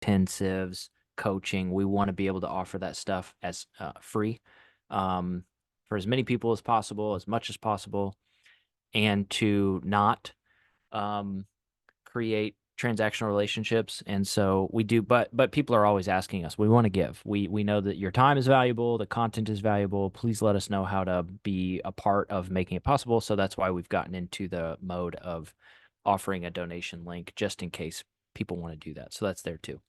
intensives, coaching. We want to be able to offer that stuff as free um, for as many people as possible, as much as possible, and to not um, create transactional relationships. And so we do, but people are always asking us. We want to give. We know that your time is valuable, the content is valuable. Please let us know how to be a part of making it possible. So that's why we've gotten into the mode of offering a donation link just in case people want to do that. So that's there too.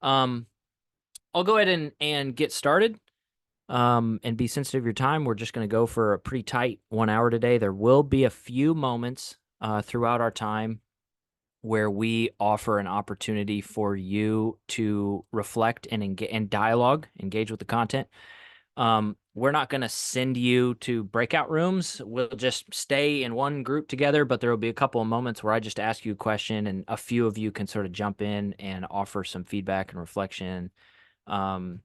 Um, I'll go ahead and get started. And be sensitive of your time. We're just going to go for a pretty tight 1 hour today. There will be a few moments throughout our time where we offer an opportunity for you to reflect and engage with the content. We're not going to send you to breakout rooms. We'll just stay in one group together, but there will be a couple of moments where I just ask you a question and a few of you can sort of jump in and offer some feedback and reflection. Um,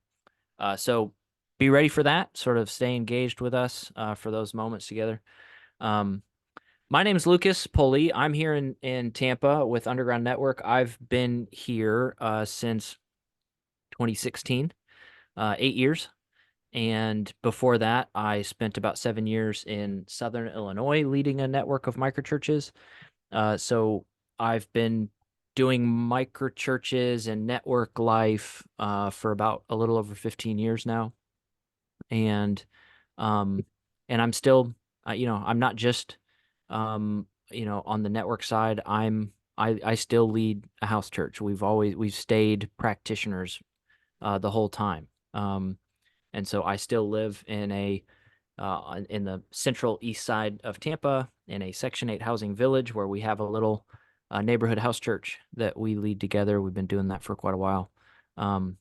so be ready for that. Sort of stay engaged with us for those moments together. Um, my name is Lucas Pulley. I'm here in Tampa with Underground Network. I've been here since 2016, 8 years. And before that, I spent about 7 years in Southern Illinois leading a network of microchurches. So I've been doing microchurches and network life for about a little over 15 years now. And um and I'm still I'm not just on the network side. I still lead a house church. We've stayed practitioners the whole time. And so I still live in the central east side of Tampa in a Section 8 housing village where we have a little neighborhood house church that we lead together. We've been doing that for quite a while. Um,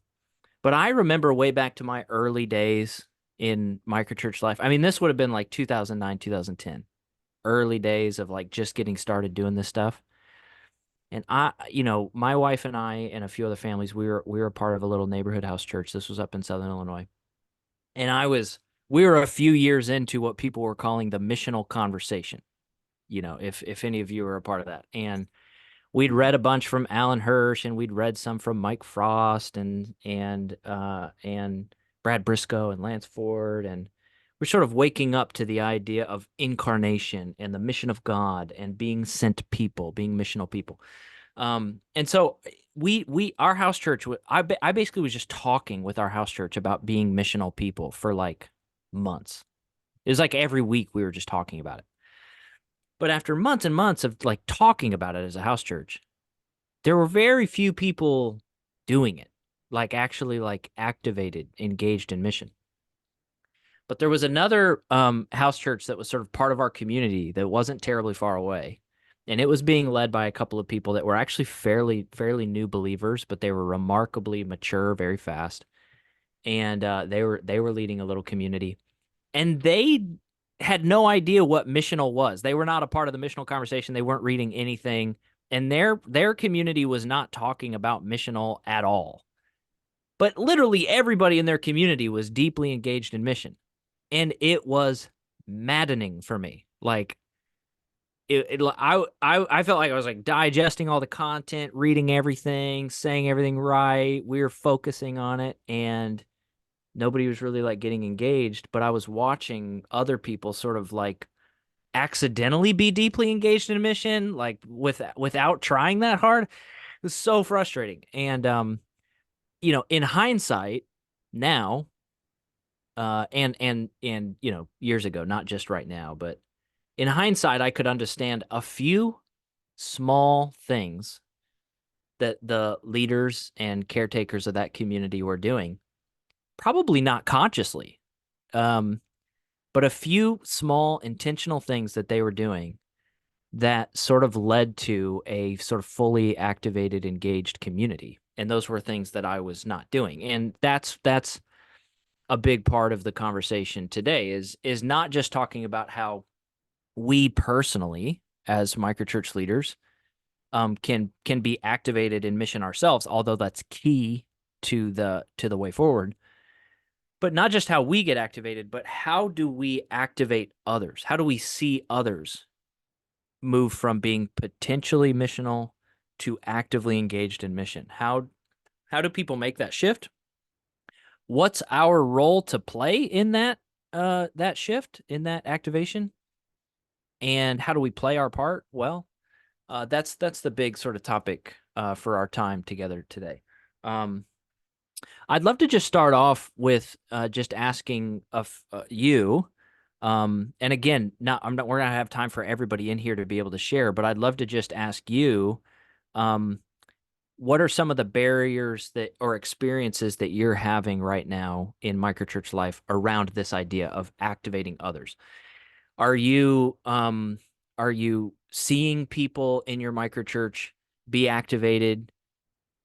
but I remember way back to my early days in microchurch life. I mean, this would have been like 2009, 2010, early days of like just getting started doing this stuff. And my wife and I and a few other families, we were a part of a little neighborhood house church. This was up in Southern Illinois. And we were a few years into what people were calling the missional conversation, if any of you were a part of that. And we'd read a bunch from Alan Hirsch and we'd read some from Mike Frost and Brad Briscoe and Lance Ford, and we're sort of waking up to the idea of incarnation and the mission of God and being sent people, being missional people. And so our house church, I basically was just talking with our house church about being missional people for like months. It was like every week we were just talking about it. But after months and months of like talking about it as a house church, there were very few people doing it, like actually like activated, engaged in mission. But there was another house church that was sort of part of our community that wasn't terribly far away. And it was being led by a couple of people that were actually fairly new believers, but they were remarkably mature very fast. And they were leading a little community. And they had no idea what missional was. They were not a part of the missional conversation. They weren't reading anything. And their community was not talking about missional at all. But literally everybody in their community was deeply engaged in mission. And it was maddening for me. Like I felt like I was like digesting all the content, reading everything, saying everything right. We were focusing on it, and nobody was really like getting engaged. But I was watching other people sort of like accidentally be deeply engaged in a mission, like without trying that hard. It was so frustrating. And in hindsight, now, and years ago, not just right now, but in hindsight, I could understand a few small things that the leaders and caretakers of that community were doing, probably not consciously, um, but a few small intentional things that they were doing that sort of led to a sort of fully activated, engaged community. And those were things that I was not doing. And that's a big part of the conversation today is not just talking about how we personally as microchurch leaders can be activated in mission ourselves, although that's key to the way forward. But not just how we get activated, but how do we activate others? How do we see others move from being potentially missional to actively engaged in mission? How do people make that shift? What's our role to play in that shift, in that activation? And how do we play our part? Well, that's the big sort of topic for our time together today. Um, I'd love to just start off with just asking of you. And again, we're not gonna have time for everybody in here to be able to share, but I'd love to just ask you, um, what are some of the barriers that or experiences that you're having right now in microchurch life around this idea of activating others? Are you um are you seeing people in your microchurch be activated?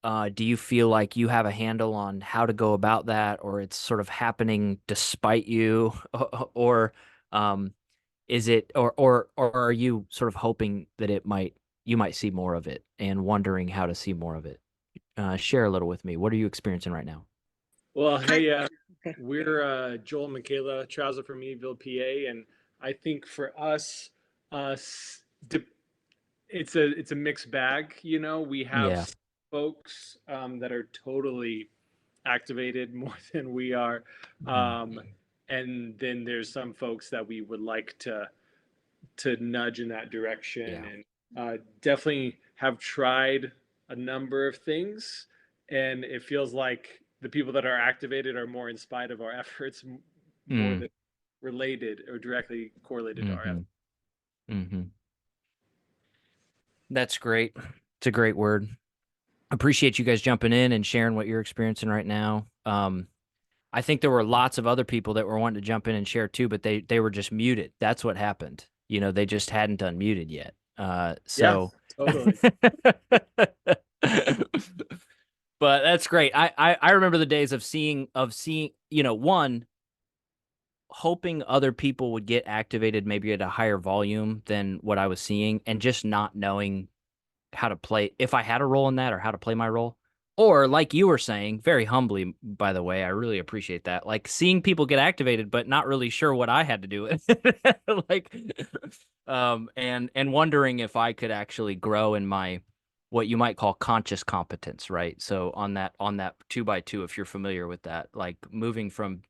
Do you feel like you have a handle on how to go about that, or it's sort of happening despite you, or um, is it, or are you sort of hoping that you might see more of it and wondering how to see more of it? Share a little with me. What are you experiencing right now? Well, hey, we're Joel and Michaela Trouser from Eville, PA, and I think for us, uh, s- de- it's a mixed bag. You know, we have Yeah. some folks that are totally activated more than we are, Mm, um, and then there's some folks that we would like to nudge in that direction, yeah. and definitely have tried a number of things, and it feels like the people that are activated are more in spite of our efforts, more Mm, than related or directly correlated to our efforts. mm-hmm. Mm-hmm. That's great. It's a great word. Appreciate you guys jumping in and sharing what you're experiencing right now. I think there were lots of other people that were wanting to jump in and share too, but they were just muted. That's what happened. You know, they just hadn't unmuted yet. Yeah, So totally. but that's great. I remember the days of seeing, you know, one, hoping other people would get activated maybe at a higher volume than what I was seeing, and just not knowing how to play, if I had a role in that, or how to play my role. Or like you were saying, very humbly, by the way, I really appreciate that. Like seeing people get activated, but not really sure what I had to do with it. Like, and wondering if I could actually grow in my what you might call conscious competence, right? So on that two by two, if you're familiar with that, like moving from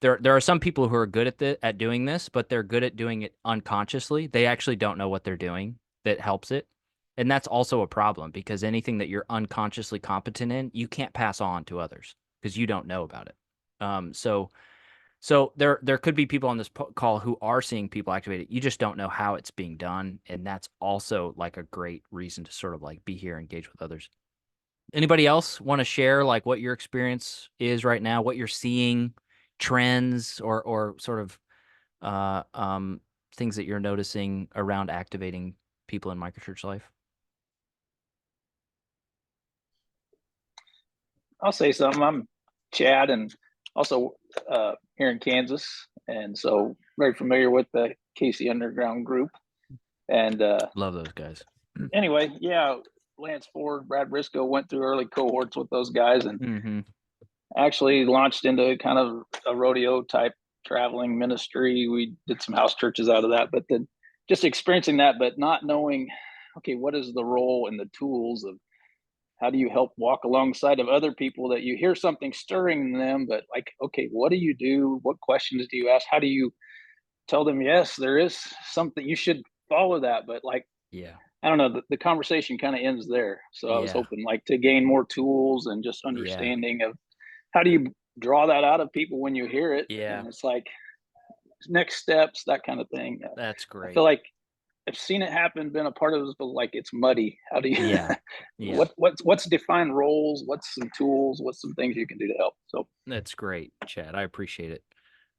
there are some people who are good at doing this, but they're good at doing it unconsciously. They actually don't know what they're doing that helps it. And that's also a problem, because anything that you're unconsciously competent in, you can't pass on to others because you don't know about it. So there could be people on this call who are seeing people activated. You just don't know how it's being done, and that's also like a great reason to sort of like be here, engage with others. Anybody else want to share like what your experience is right now, what you're seeing, trends, or sort of uh um things that you're noticing around activating people in microchurch life? I'll say something. I'm Chad, and also here in Kansas, and so very familiar with the Casey Underground group. And Love those guys. anyway, yeah, Lance Ford, Brad Briscoe went through early cohorts with those guys, and Mm-hmm. actually launched into kind of a rodeo type traveling ministry. We did some house churches out of that, but then just experiencing that, but not knowing, okay, what is the role and the tools of how do you help walk alongside of other people that you hear something stirring in them, but like, okay, what do you do? What questions do you ask? How do you tell them, yes, there is something you should follow that? But like, Yeah. I don't know, the conversation kind of ends there. So I was Yeah. hoping like to gain more tools and just Yeah. understanding of how do you draw that out of people when you hear it. Yeah. And it's like next steps, that kind of thing. That's I feel great. like I've seen it happen, been a part of this, but like it's muddy. How do you Yeah. Yeah. what's defined roles? What's some tools? What's some things you can do to help? So That's great, Chad. I appreciate it.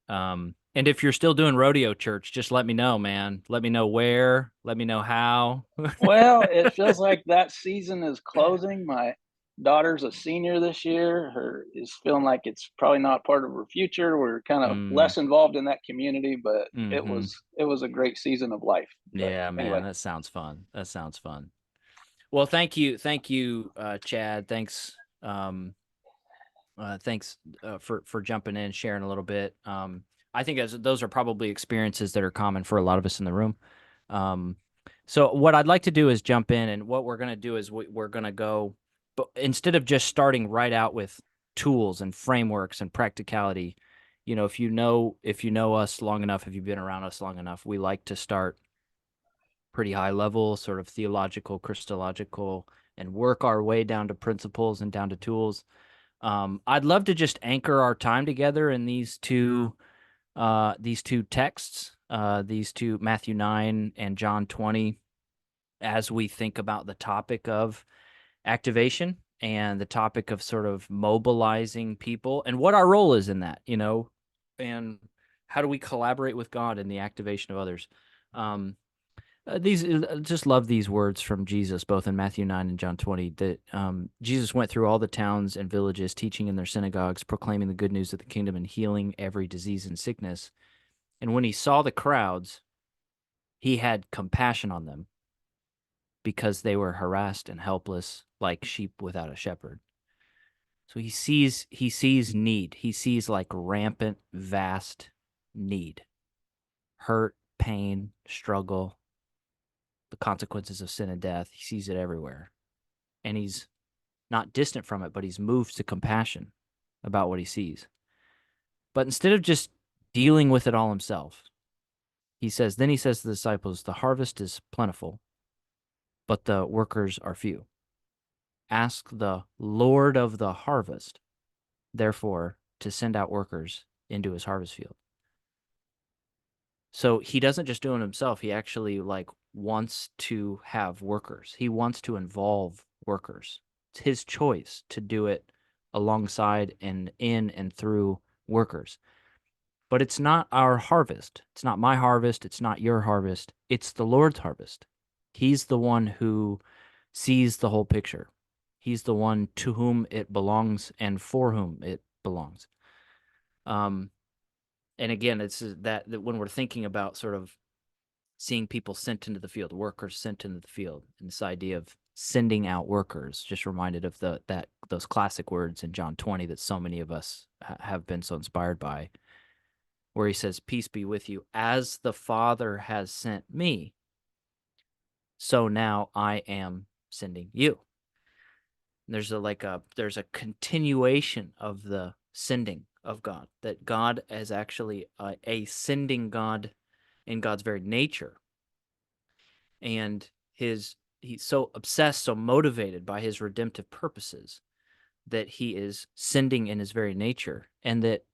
And if you're still doing rodeo church, just let me know, man. Let me know where, let me know how. well, it feels like that season is closing. My daughter's a senior this year. Her is feeling like it's probably not part of her future. We're kind of Mm, less involved in that community, but mm-hmm. it was a great season of life. But Yeah, man, anyway, that sounds fun. That sounds fun. Well, thank you, Chad. Thanks for jumping in, sharing a little bit. I think those are probably experiences that are common for a lot of us in the room. Um, So what I'd like to do is jump in, and what we're going to do is we're going to go, but instead of just starting right out with tools and frameworks and practicality, if you know us long enough, if you've been around us long enough, we like to start pretty high level, sort of theological, Christological, and work our way down to principles and down to tools. I'd love to just anchor our time together in these two texts, these two, Matthew 9 and John 20, as we think about the topic of activation and the topic of sort of mobilizing people and what our role is in that, and how do we collaborate with God in the activation of others. These just love these words from Jesus, both in Matthew 9 and John 20, that Jesus went through all the towns and villages, teaching in their synagogues, proclaiming the good news of the kingdom, and healing every disease and sickness. And when he saw the crowds, he had compassion on them because they were harassed and helpless like sheep without a shepherd. So he sees need. He sees like rampant, vast need, hurt, pain, struggle, the consequences of sin and death. He sees it everywhere. And he's not distant from it, but he's moved to compassion about what he sees. But instead of just dealing with it all himself, he says to the disciples, the harvest is plentiful, but the workers are few. Ask the Lord of the harvest, therefore, to send out workers into his harvest field. So he doesn't just do it himself. He actually wants to have workers. He wants to involve workers. It's his choice to do it alongside and in and through workers. But it's not our harvest. It's not my harvest. It's not your harvest. It's the Lord's harvest. He's the one who sees the whole picture. He's the one to whom it belongs and for whom it belongs. And again, it's that when we're thinking about sort of seeing people sent into the field, workers sent into the field, and this idea of sending out workers, just reminded of those classic words in John 20 that so many of us have been so inspired by, where he says, "Peace be with you. As the Father has sent me, so now I am sending you." There's a continuation of the sending of God, that God is actually a sending God in God's very nature. And he's so obsessed, so motivated by his redemptive purposes that he is sending in his very nature, and that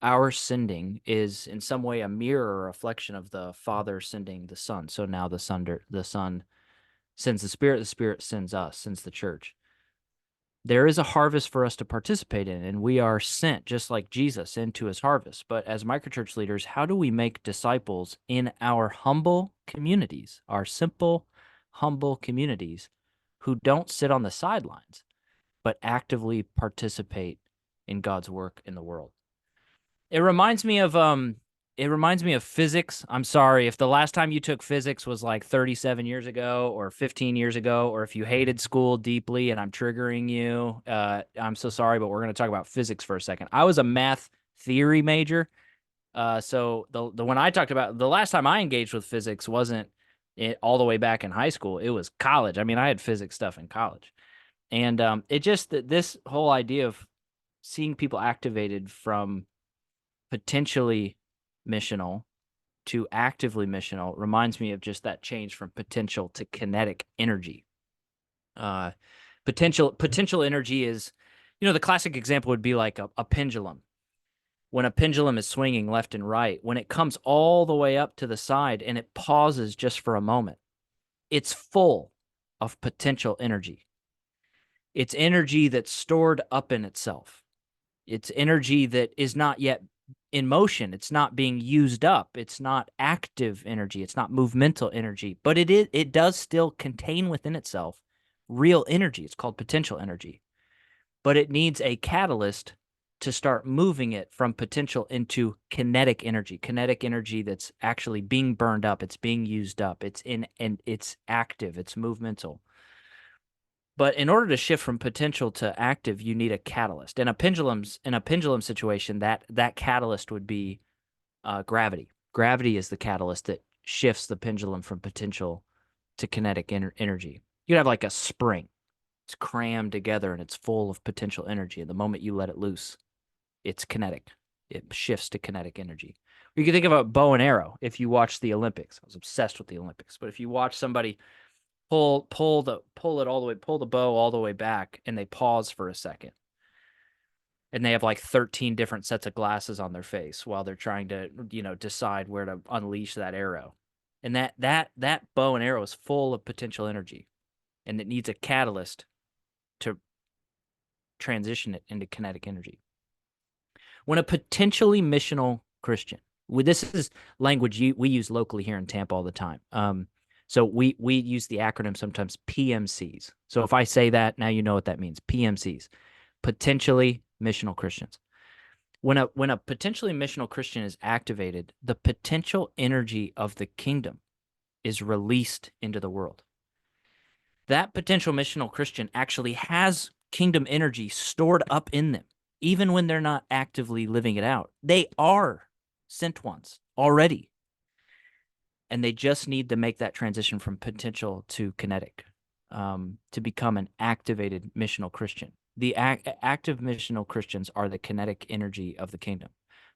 our sending is in some way a mirror or reflection of the Father sending the Son. So now the Son sends the Spirit sends us, sends the church. There is a harvest for us to participate in, and we are sent, just like Jesus, into his harvest. But as microchurch leaders, how do we make disciples in our humble communities, our simple, humble communities, who don't sit on the sidelines, but actively participate in God's work in the world? It reminds me of physics. I'm sorry if the last time you took physics was like 37 years ago or 15 years ago, or if you hated school deeply and I'm triggering you. I'm so sorry, but we're going to talk about physics for a second. I was a math theory major. So the when I talked about the last time I engaged with physics wasn't all the way back in high school. It was college. I mean, I had physics stuff in college. And this whole idea of seeing people activated from potentially missional to actively missional reminds me of just that change from potential to kinetic energy. Potential energy is, the classic example would be like a pendulum. When a pendulum is swinging left and right, when it comes all the way up to the side and it pauses just for a moment, it's full of potential energy. It's energy that's stored up in itself. It's energy that is not yet in motion. It's not being used up. It's not active energy. It's not movemental energy, but it does still contain within itself real energy. It's called potential energy, but it needs a catalyst to start moving it from potential into kinetic energy that's actually being burned up. It's being used up. It's active. It's movemental. But in order to shift from potential to active, you need a catalyst. In a pendulum situation, that catalyst would be gravity. Gravity is the catalyst that shifts the pendulum from potential to kinetic energy. You have like a spring. It's crammed together and it's full of potential energy. And the moment you let it loose, it's kinetic. It shifts to kinetic energy. You can think of a bow and arrow if you watch the Olympics. I was obsessed with the Olympics. But if you watch somebody pull the bow all the way back and they pause for a second, and they have like 13 different sets of glasses on their face while they're trying to, decide where to unleash that arrow. And that bow and arrow is full of potential energy, and it needs a catalyst to transition it into kinetic energy. When a potentially missional Christian, this is language we use locally here in Tampa all the time. So we use the acronym sometimes PMCs. So if I say that, now you know what that means. PMCs, potentially missional Christians. When a potentially missional Christian is activated, the potential energy of the kingdom is released into the world. That potential missional Christian actually has kingdom energy stored up in them, even when they're not actively living it out. They are sent ones already. And they just need to make that transition from potential to kinetic, to become an activated missional Christian. The active missional Christians are the kinetic energy of the kingdom.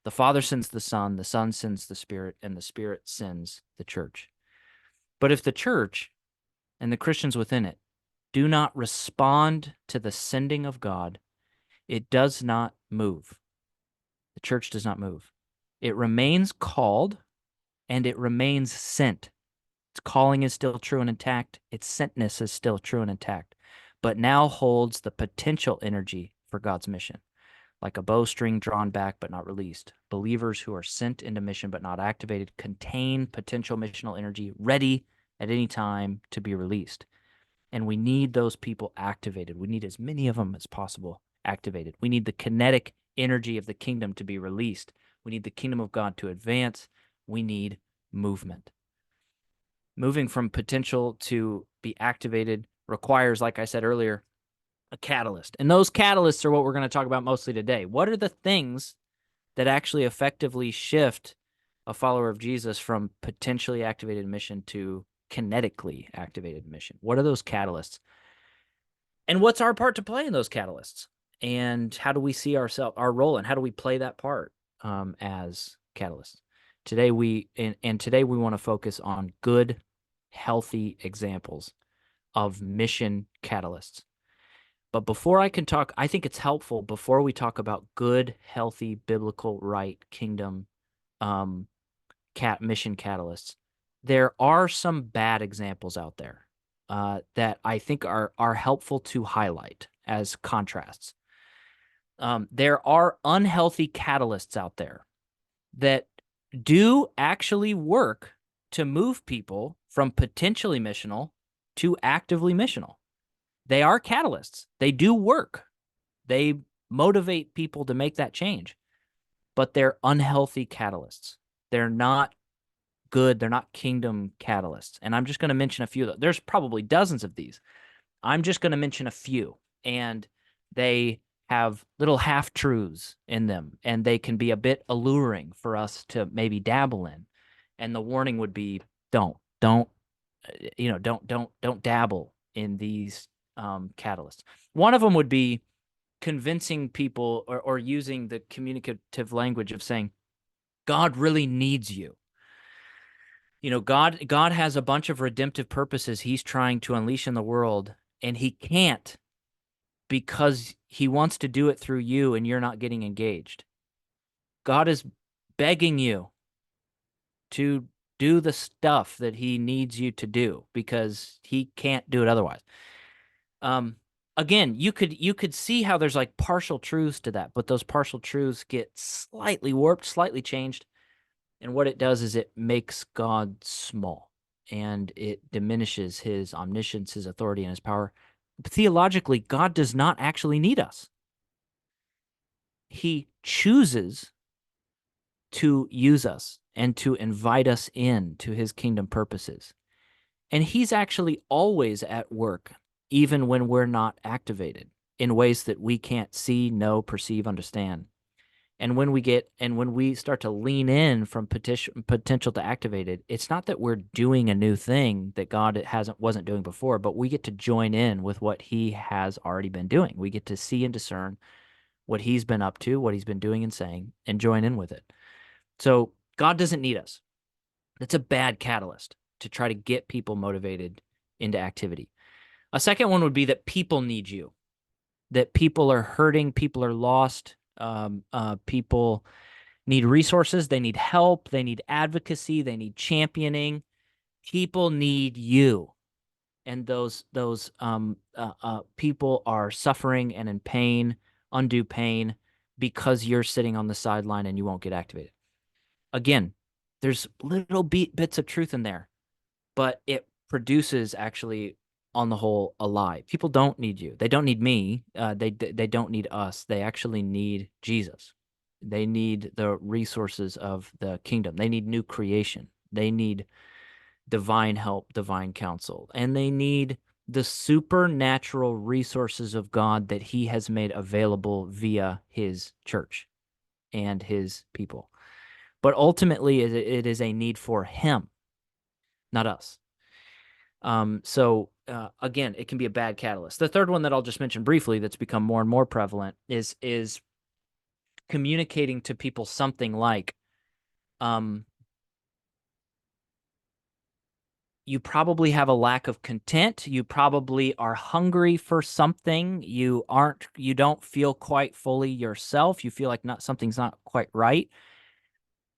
The Father sends the Son sends the Spirit, and the Spirit sends the church. But if the church and the Christians within it do not respond to the sending of God, it does not move. The church does not move. It remains called and it remains sent. Its calling is still true and intact. Its sentness is still true and intact, but now holds the potential energy for God's mission. Like a bowstring drawn back but not released, believers who are sent into mission but not activated contain potential missional energy ready at any time to be released. And we need those people activated. We need as many of them as possible activated. We need the kinetic energy of the kingdom to be released. We need the kingdom of God to advance. We need movement. Moving from potential to be activated requires, like I said earlier, a catalyst. And those catalysts are what we're going to talk about mostly today. What are the things that actually effectively shift a follower of Jesus from potentially activated mission to kinetically activated mission? What are those catalysts? And what's our part to play in those catalysts? And how do we see our role, and how do we play that part as catalysts? Today we want to focus on good, healthy examples of mission catalysts. But before I can talk, I think it's helpful before we talk about good, healthy, biblical, right, kingdom mission catalysts. There are some bad examples out there that I think are helpful to highlight as contrasts. There are unhealthy catalysts out there that do actually work to move people from potentially missional to actively missional. They are catalysts. They do work. They motivate people to make that change, but they're unhealthy catalysts. They're not good. They're not kingdom catalysts. And I'm just going to mention a few of them. There's probably dozens of these. I'm just going to mention a few, and they have little half-truths in them, and they can be a bit alluring for us to maybe dabble in. And the warning would be, don't dabble in these catalysts. One of them would be convincing people or using the communicative language of saying, God really needs you. God has a bunch of redemptive purposes he's trying to unleash in the world, and he can't because he wants to do it through you and you're not getting engaged. God is begging you to do the stuff that he needs you to do because he can't do it otherwise. Again, you could see how there's like partial truths to that, but those partial truths get slightly warped, slightly changed. And what it does is it makes God small, and it diminishes his omniscience, his authority, and his power. But theologically, God does not actually need us. He chooses to use us and to invite us in to his kingdom purposes. And he's actually always at work, even when we're not activated, in ways that we can't see, know, perceive, understand. And when we start to lean in from potential to activated, it's not that we're doing a new thing that God wasn't doing before, but we get to join in with what he has already been doing. We get to see and discern what he's been up to, what he's been doing and saying, and join in with it. So God doesn't need us. That's a bad catalyst to try to get people motivated into activity. A second one would be that people need you, that people are hurting, people are lost, people need resources, they need help, they need advocacy, they need championing. People need you. And those people are suffering and in pain, undue pain, because you're sitting on the sideline and you won't get activated. Again, there's little bits of truth in there, but it produces actually, on the whole, a lie. People don't need you. They don't need me. They don't need us. They actually need Jesus. They need the resources of the kingdom. They need new creation. They need divine help, divine counsel, and they need the supernatural resources of God that he has made available via his church and his people. But ultimately, it is a need for him, not us. So again, it can be a bad catalyst. The third one that I'll just mention briefly that's become more and more prevalent is communicating to people something like, you probably have a lack of content. You probably are hungry for something. You don't feel quite fully yourself. You feel like something's not quite right.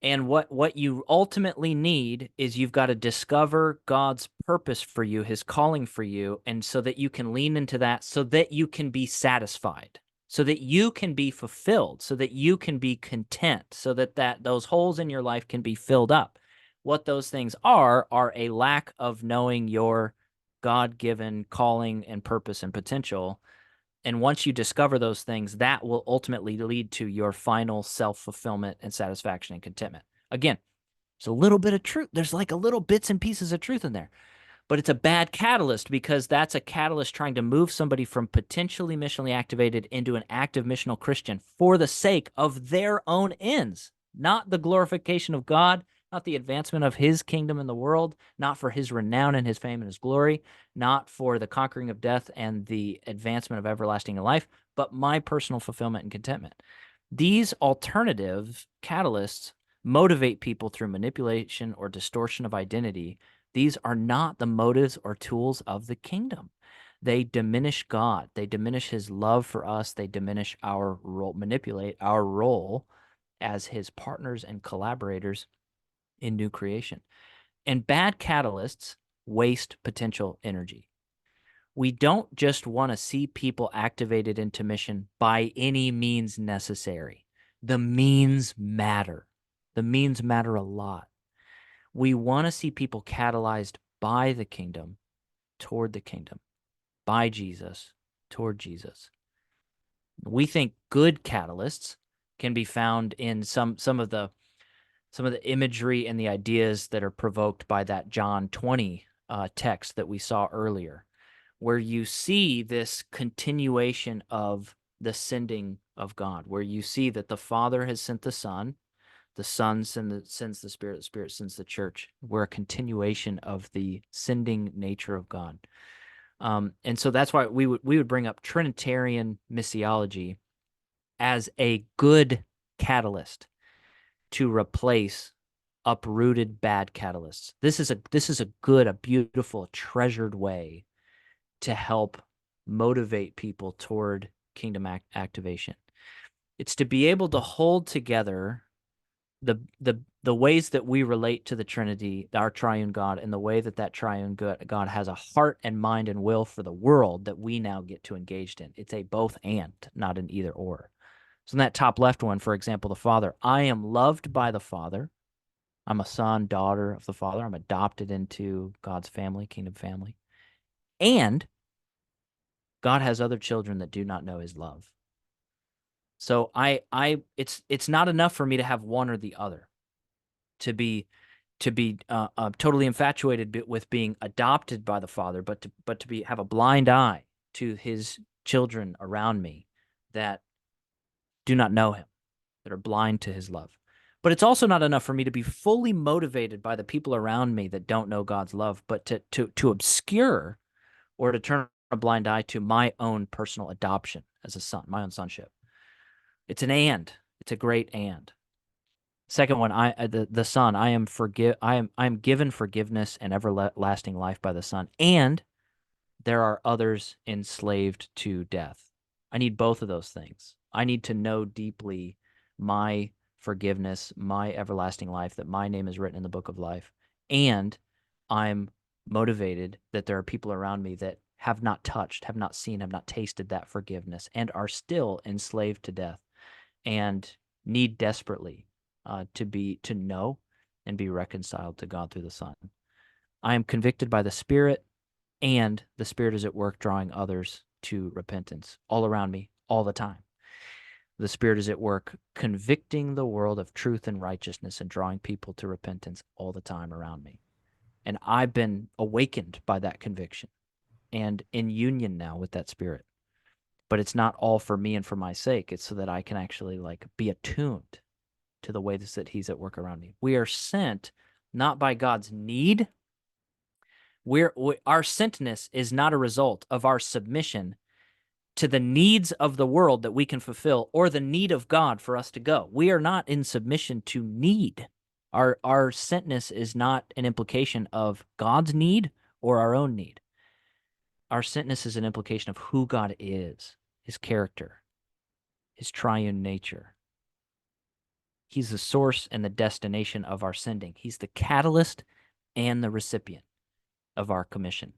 And what you ultimately need is you've got to discover God's purpose for you, his calling for you, and so that you can lean into that, so that you can be satisfied, so that you can be fulfilled, so that you can be content, so that those holes in your life can be filled up. What those things are a lack of knowing your God-given calling and purpose and potential. And once you discover those things, that will ultimately lead to your final self-fulfillment and satisfaction and contentment. Again, there's a little bit of truth. There's like a little bits and pieces of truth in there. But it's a bad catalyst, because that's a catalyst trying to move somebody from potentially missionally activated into an active missional Christian for the sake of their own ends, not the glorification of God, not the advancement of his kingdom in the world, not for his renown and his fame and his glory, not for the conquering of death and the advancement of everlasting life, but my personal fulfillment and contentment. These alternative catalysts motivate people through manipulation or distortion of identity. These are not the motives or tools of the kingdom. They diminish God. They diminish his love for us. They diminish our role, manipulate our role as his partners and collaborators in new creation. And bad catalysts waste potential energy. We don't just want to see people activated into mission by any means necessary. The means matter. The means matter a lot. We want to see people catalyzed by the kingdom toward the kingdom, by Jesus toward Jesus. We think good catalysts can be found in some of the imagery and the ideas that are provoked by that John 20 text that we saw earlier, where you see this continuation of the sending of God, where you see that the Father has sent the Son sends the Spirit sends the church. We're a continuation of the sending nature of God. And so that's why we would bring up Trinitarian missiology as a good catalyst to replace uprooted bad catalysts. This is a good, a beautiful, treasured way to help motivate people toward kingdom activation. It's to be able to hold together the ways that we relate to the Trinity, our triune God, and the way that triune God has a heart and mind and will for the world that we now get to engage in. It's a both and, not an either or. So in that top left one, for example, the Father, I am loved by the Father. I'm a son, daughter of the Father. I'm adopted into God's family, kingdom family. And God has other children that do not know his love. So it's not enough for me to have one or the other, to be totally infatuated with being adopted by the Father, but to have a blind eye to his children around me that do not know him. that are blind to his love. But it's also not enough for me to be fully motivated by the people around me that don't know God's love, but to obscure or to turn a blind eye to my own personal adoption as a son, my own sonship. It's an and. It's a great and. Second one, the Son, I am given forgiveness and everlasting life by the Son, and there are others enslaved to death. I need both of those things. I need to know deeply my forgiveness, my everlasting life, that my name is written in the book of life, and I'm motivated that there are people around me that have not touched, have not seen, have not tasted that forgiveness, and are still enslaved to death and need desperately to know and be reconciled to God through the Son. I am convicted by the Spirit, and the Spirit is at work drawing others to repentance all around me, all the time. The Spirit is at work convicting the world of truth and righteousness and drawing people to repentance all the time around me. And I've been awakened by that conviction and in union now with that Spirit. But it's not all for me and for my sake. It's so that I can actually be attuned to the ways that he's at work around me. We are sent not by God's need. Our sentness is not a result of our submission to the needs of the world that we can fulfill or the need of God for us to go. We are not in submission to need. Our sentness is not an implication of God's need or our own need. Our sentness is an implication of who God is, his character, his triune nature. He's the source and the destination of our sending. He's the catalyst and the recipient of our commission.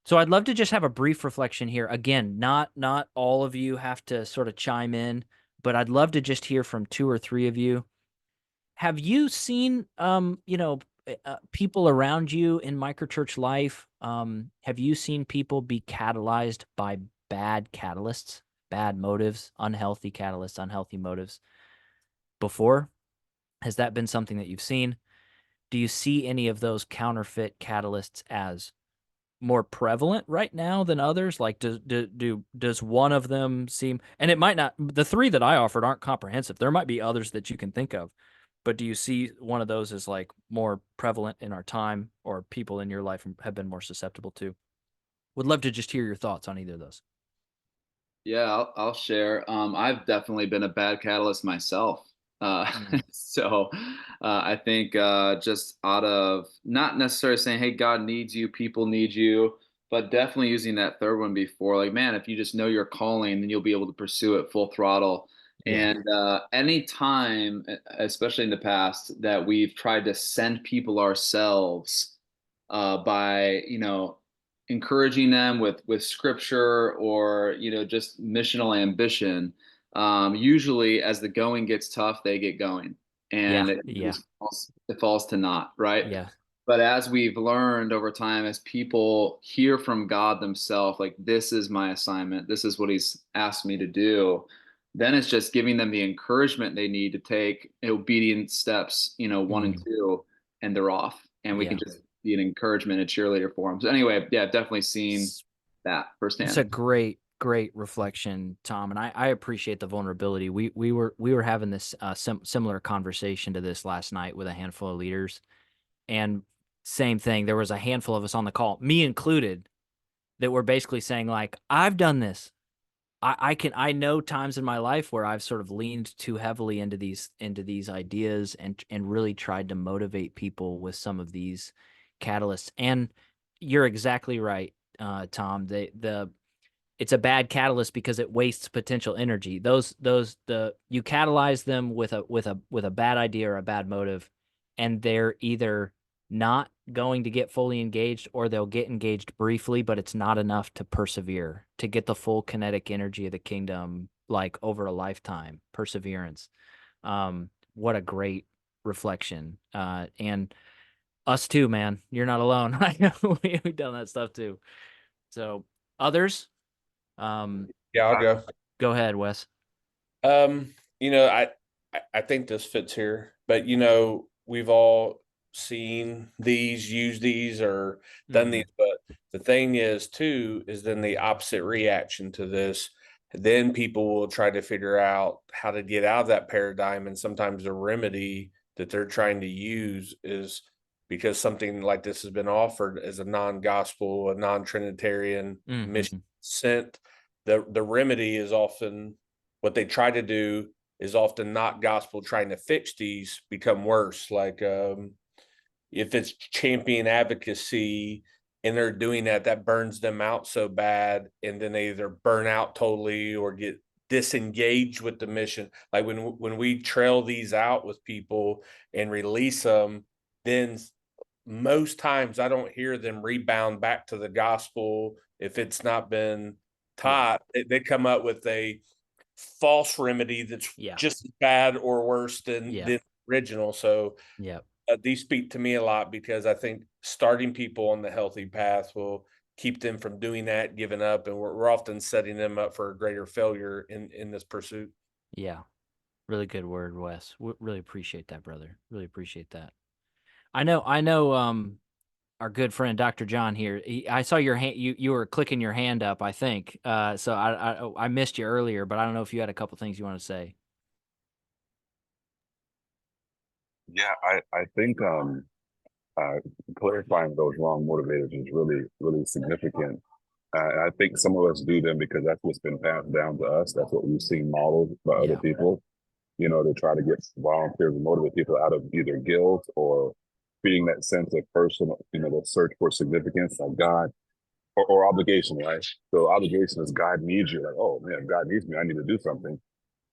So I'd love to just have a brief reflection here. Again, not all of you have to sort of chime in, but I'd love to just hear from 2 or 3 of you. Have you seen, people around you in microchurch life? Have you seen people be catalyzed by bad catalysts, bad motives, unhealthy catalysts, unhealthy motives before? Has that been something that you've seen? Do you see any of those counterfeit catalysts as more prevalent right now than others? Like, does one of them seem, and it might not, the 3 that I offered aren't comprehensive. There might be others that you can think of, but do you see one of those as more prevalent in our time, or people in your life have been more susceptible to? Would love to just hear your thoughts on either of those. Yeah, I'll share. I've definitely been a bad catalyst myself. So I think just out of not necessarily saying, hey, God needs you, people need you, but definitely using that third one before, like, man, if you just know your calling, then you'll be able to pursue it full throttle. Yeah. And any time, especially in the past, that we've tried to send people ourselves by, encouraging them with scripture or just missional ambition, usually as the going gets tough they get going, and Yeah. it Yeah. just it falls to naught, right? Yeah. But as we've learned over time, as people hear from God themselves, like, this is my assignment, this is what he's asked me to do, then it's just giving them the encouragement they need to take obedient steps, 1 and 2, and they're off, and we can Yeah. just be an encouragement, a cheerleader for them. So anyway, yeah, definitely seen that It's a firsthand. great reflection, Tom, and I appreciate the vulnerability. We were having this similar conversation to this last night with a handful of leaders, and same thing. There was a handful of us on the call, me included, that were basically saying, like, I've done this. I know times in my life where I've sort of leaned too heavily into these ideas and really tried to motivate people with some of these catalysts. And you're exactly right, Tom. It's a bad catalyst because it wastes potential energy. You catalyze them with a bad idea or a bad motive, and they're either not going to get fully engaged, or they'll get engaged briefly, but it's not enough to persevere, to get the full kinetic energy of the kingdom, over a lifetime. Perseverance. What a great reflection. And us too, man. You're not alone. I know we've done that stuff too. So others, Yeah, I'll go. go ahead, Wes. Um, I think this fits here, but we've all seen these, used these, or done these. But the thing is, too, is then the opposite reaction to this. then people will try to figure out how to get out of that paradigm. And sometimes the remedy that they're trying to use is because something like this has been offered as a non-gospel, a non-Trinitarian mission sent. The remedy is often what they try to do is often not gospel, trying to fix these become worse. Like if it's champion advocacy and they're doing that, that burns them out so bad, and then they either burn out totally or get disengaged with the mission. Like when we trail these out with people and release them, then most times I don't hear them rebound back to the gospel if it's not been taught. They come up with a false remedy that's just as bad or worse than the original. So these speak to me a lot, because I think starting people on the healthy path will keep them from doing that, giving up, and we're often setting them up for a greater failure in this pursuit. Yeah, really good word, Wes. Really appreciate that, brother. Really appreciate that. I know. Our good friend Dr. John here. I saw your hand. You were clicking your hand up, I think. So I missed you earlier, but I don't know if you had a couple things you want to say. Yeah, I think clarifying those wrong motivators is really, really significant. And I think some of us do them because that's what's been passed down to us. That's what we've seen modeled by other people, you know, to try to get volunteers and motivate people out of either guilt or feeding that sense of personal, you know, the search for significance, like God, or obligation, right? So obligation is God needs you, like, oh man, God needs me, I need to do something.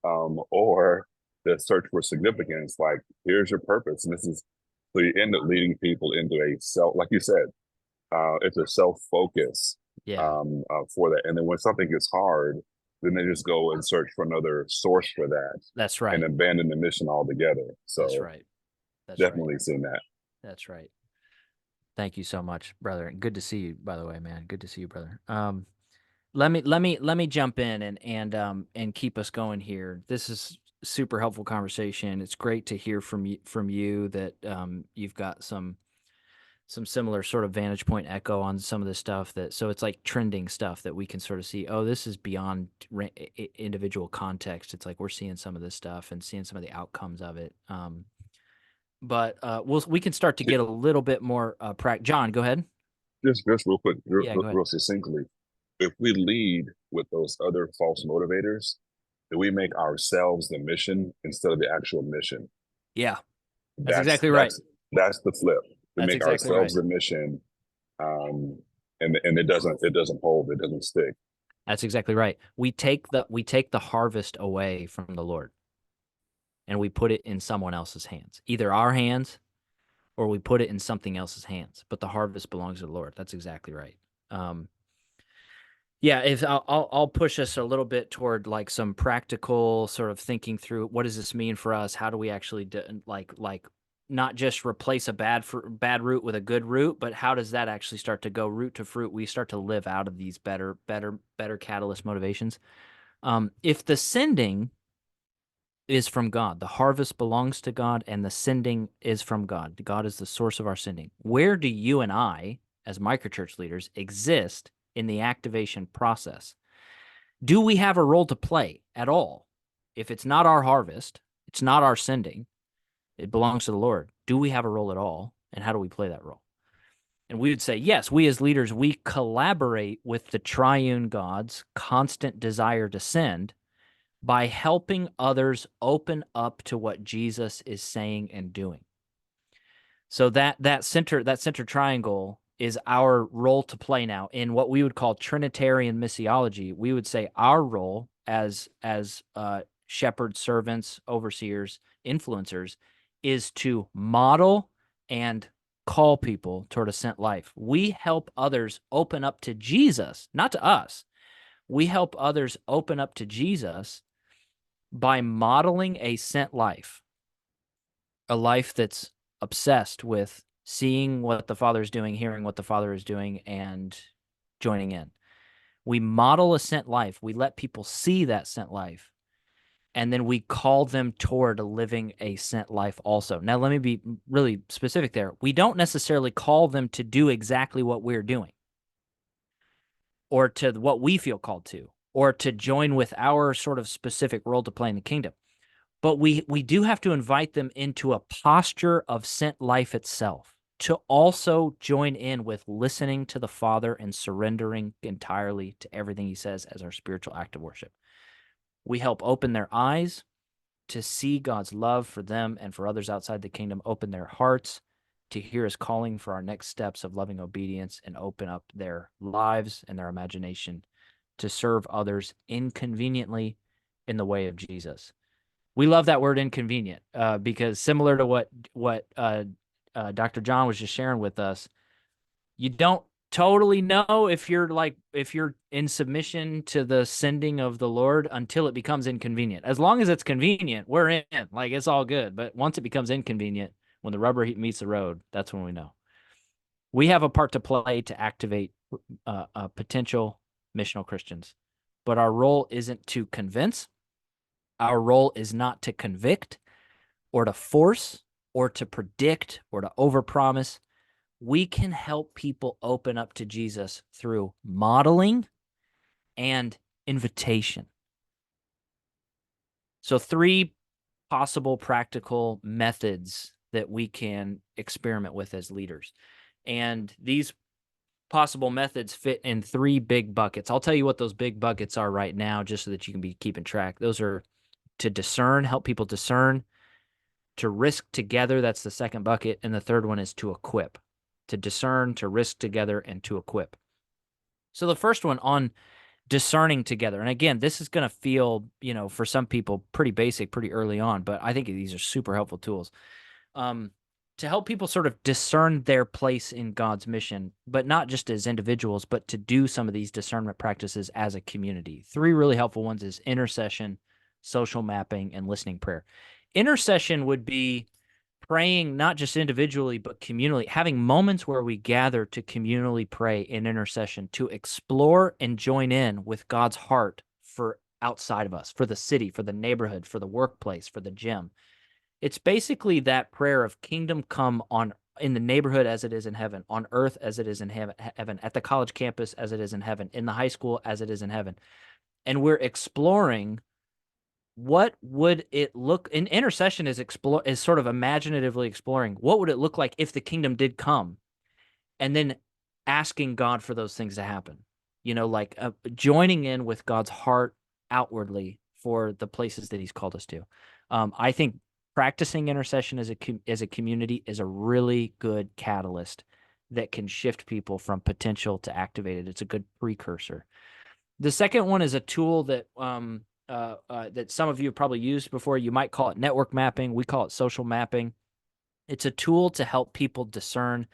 Or the search for significance, like, here's your purpose. And this is, so you end up leading people into a self, like you said, it's a self-focus for that. And then when something gets hard, then they just go and search for another source for that. That's right. And abandon the mission altogether. So that's right. That's definitely seen that. That's right. Thank you so much, brother. Good to see you, by the way, man. Good to see you, brother. Let me jump in and keep us going here. This is super helpful conversation. It's great to hear from you that you've got some similar sort of vantage point echo on some of this stuff, that so it's like trending stuff that we can sort of see, oh, this is beyond individual context. It's like we're seeing some of this stuff and seeing some of the outcomes of it. But we can start to get a little bit more John, go ahead. Just real quick, real succinctly. If we lead with those other false motivators, then we make ourselves the mission instead of the actual mission. Yeah, that's exactly right. That's the flip. We that's make exactly ourselves right. the mission, and it doesn't hold. It doesn't stick. That's exactly right. We take the harvest away from the Lord, and we put it in someone else's hands, either our hands, or we put it in something else's hands. But the harvest belongs to the Lord. That's exactly right. Yeah, if I'll push us a little bit toward like some practical sort of thinking through, what does this mean for us? How do we actually like not just replace a bad root with a good root, but how does that actually start to go root to fruit? We start to live out of these better catalyst motivations. If the sending is from God, the harvest belongs to God, and the sending is from God. God is the source of our sending. Where do you and I, as microchurch leaders, exist in the activation process? Do we have a role to play at all? If it's not our harvest, it's not our sending, it belongs to the Lord. Do we have a role at all? And how do we play that role? And we would say, yes, we as leaders, we collaborate with the triune God's constant desire to send by helping others open up to what Jesus is saying and doing. So that center triangle is our role to play now in what we would call Trinitarian missiology. We would say our role as shepherds, servants, overseers, influencers is to model and call people toward a sent life. We help others open up to Jesus, not to us. We help others open up to Jesus by modeling a sent life, a life that's obsessed with seeing what the Father is doing, hearing what the Father is doing, and joining in. We model a sent life. We let people see that sent life, and then we call them toward living a sent life also. Now, let me be really specific there. We don't necessarily call them to do exactly what we're doing or to what we feel called to. or to join with our sort of specific role to play in the kingdom. But we do have to invite them into a posture of sent life itself, to also join in with listening to the Father and surrendering entirely to everything he says as our spiritual act of worship. We help open their eyes to see God's love for them and for others outside the kingdom, open their hearts to hear his calling for our next steps of loving obedience, and open up their lives and their imagination to serve others inconveniently in the way of Jesus. We love that word inconvenient because similar to what Dr. John was just sharing with us, you don't totally know if you're in submission to the sending of the Lord until it becomes inconvenient. As long as it's convenient, we're in. Like, it's all good. But once it becomes inconvenient, when the rubber meets the road, that's when we know. We have a part to play to activate potential missional Christians, but our role isn't to convince. Our role is not to convict or to force or to predict or to overpromise. We can help people open up to Jesus through modeling and invitation. So 3 possible practical methods that we can experiment with as leaders. And these possible methods fit in 3 big buckets. I'll tell you what those big buckets are right now, just so that you can be keeping track. Those are to discern, help people discern, to risk together, that's the second bucket, and the third one is to equip. To discern, to risk together, and to equip. So the first one on discerning together, and again, this is going to feel, for some people pretty basic pretty early on, but I think these are super helpful tools to help people sort of discern their place in God's mission, but not just as individuals, but to do some of these discernment practices as a community. 3 really helpful ones is intercession, social mapping, and listening prayer. Intercession would be praying not just individually, but communally, having moments where we gather to communally pray in intercession, to explore and join in with God's heart for outside of us, for the city, for the neighborhood, for the workplace, for the gym. It's basically that prayer of kingdom come on in the neighborhood as it is in heaven, on earth as it is in heaven, at the college campus as it is in heaven, in the high school as it is in heaven. And we're exploring what would it look in intercession is sort of imaginatively exploring what would it look like if the kingdom did come, and then asking God for those things to happen, like joining in with God's heart outwardly for the places that he's called us to. I think practicing intercession as a community is a really good catalyst that can shift people from potential to activated. It's a good precursor. The second one is a tool that that some of you have probably used before. You might call it network mapping. We call it social mapping. It's a tool to help people discern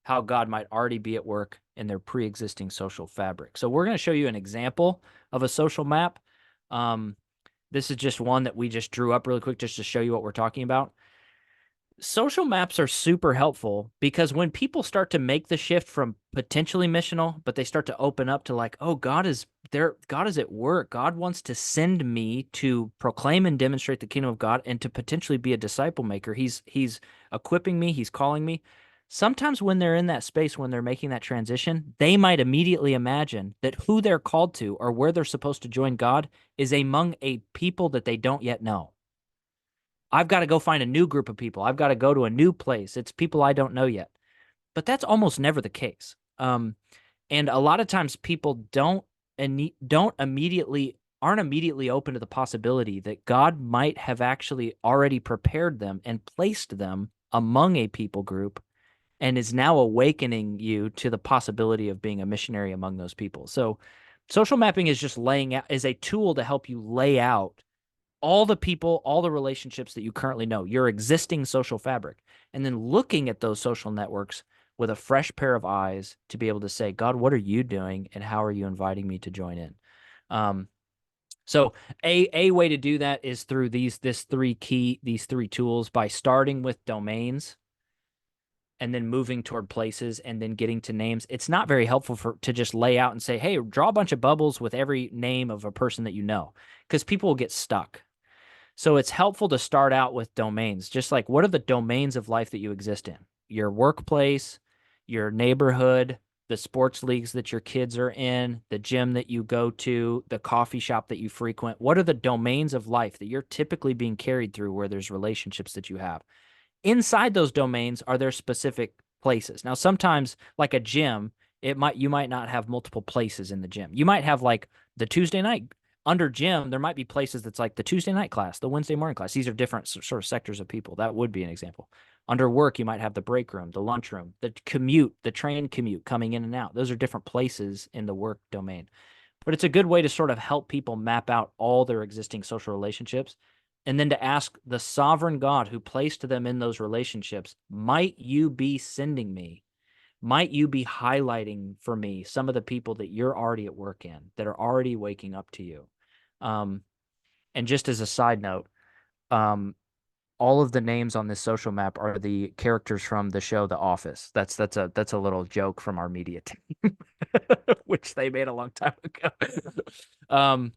how God might already be at work in their pre-existing social fabric. So we're going to show you an example of a social map. This is just one that we just drew up really quick just to show you what we're talking about. Social maps are super helpful because when people start to make the shift from potentially missional, but they start to open up to like, oh, God is there. God is at work. God wants to send me to proclaim and demonstrate the kingdom of God and to potentially be a disciple maker. He's equipping me. He's calling me. Sometimes when they're in that space, when they're making that transition, they might immediately imagine that who they're called to or where they're supposed to join God is among a people that they don't yet know. I've got to go find a new group of people. I've got to go to a new place. It's people I don't know yet. But that's almost never the case. And a lot of times people aren't immediately open to the possibility that God might have actually already prepared them and placed them among a people group and is now awakening you to the possibility of being a missionary among those people. So social mapping is just is a tool to help you lay out all the people, all the relationships that you currently know, your existing social fabric, and then looking at those social networks with a fresh pair of eyes to be able to say, God, what are you doing and how are you inviting me to join in? So a way to do that is through these 3 tools, by starting with domains and then moving toward places and then getting to names. It's not very helpful to just lay out and say, hey, draw a bunch of bubbles with every name of a person that you know, because people will get stuck. So it's helpful to start out with domains, just like what are the domains of life that you exist in? Your workplace, your neighborhood, the sports leagues that your kids are in, the gym that you go to, the coffee shop that you frequent? What are the domains of life that you're typically being carried through where there's relationships that you have? Inside those domains, are there specific places? Now, sometimes like a gym, you might not have multiple places in the gym. You might have like the Tuesday night under gym. There might be places that's like the Tuesday night class, the Wednesday morning class. These are different sort of sectors of people. That would be an example. Under work, you might have the break room, the lunch room, the commute, the train commute coming in and out. Those are different places in the work domain. But it's a good way to sort of help people map out all their existing social relationships and then to ask the sovereign God who placed them in those relationships, might you be sending me? Might you be highlighting for me some of the people that you're already at work in, that are already waking up to you? And just as a side note, all of the names on this social map are the characters from the show The Office. That's a little joke from our media team, which they made a long time ago.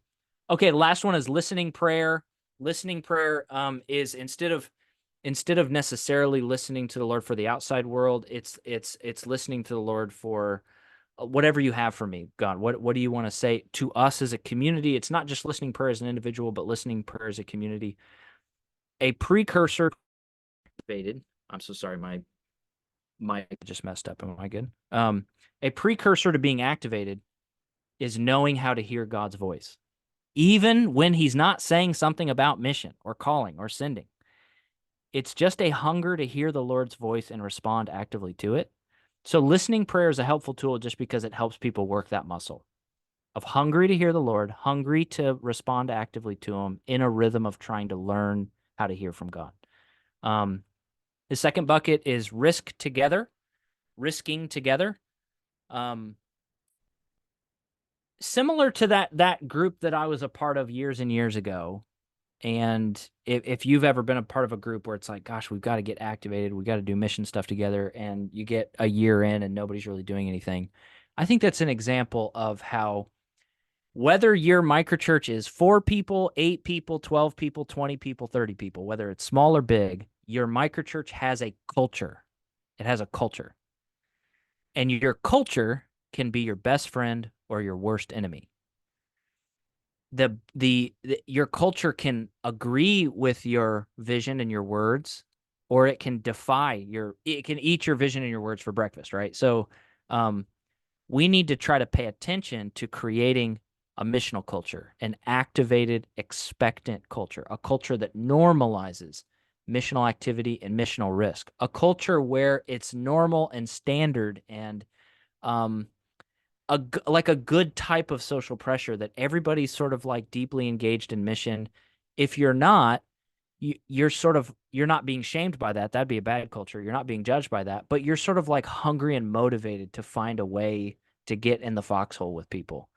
Okay, last one is listening prayer. Listening prayer is instead of necessarily listening to the Lord for the outside world, it's listening to the Lord for whatever you have for me, God. What do you want to say to us as a community? It's not just listening prayer as an individual, but listening prayer as a community. A precursor activated. I'm so sorry, my mic just messed up. Am I good? A precursor to being activated is knowing how to hear God's voice, even when he's not saying something about mission or calling or sending. It's just a hunger to hear the Lord's voice and respond actively to it. So listening prayer is a helpful tool just because it helps people work that muscle of hungry to hear the Lord, hungry to respond actively to him in a rhythm of trying to learn how to hear from God. The second bucket is risking together. Similar to that group that I was a part of years and years ago. And if you've ever been a part of a group where it's like, gosh, we've got to get activated, we got to do mission stuff together, and you get a year in and nobody's really doing anything, I think that's an example of how whether your microchurch is 4 people, 8 people, 12 people, 20 people, 30 people, whether it's small or big, your microchurch has a culture. It has a culture. And your culture can be your best friend or your worst enemy. Your culture can agree with your vision and your words, or it can it can eat your vision and your words for breakfast, right? So we need to try to pay attention to creating a missional culture, an activated, expectant culture, a culture that normalizes missional activity and missional risk, a culture where it's normal and standard and like a good type of social pressure that everybody's sort of like deeply engaged in mission. If you're not, you're not being shamed by that. That'd be a bad culture. You're not being judged by that, but you're sort of like hungry and motivated to find a way to get in the foxhole with people.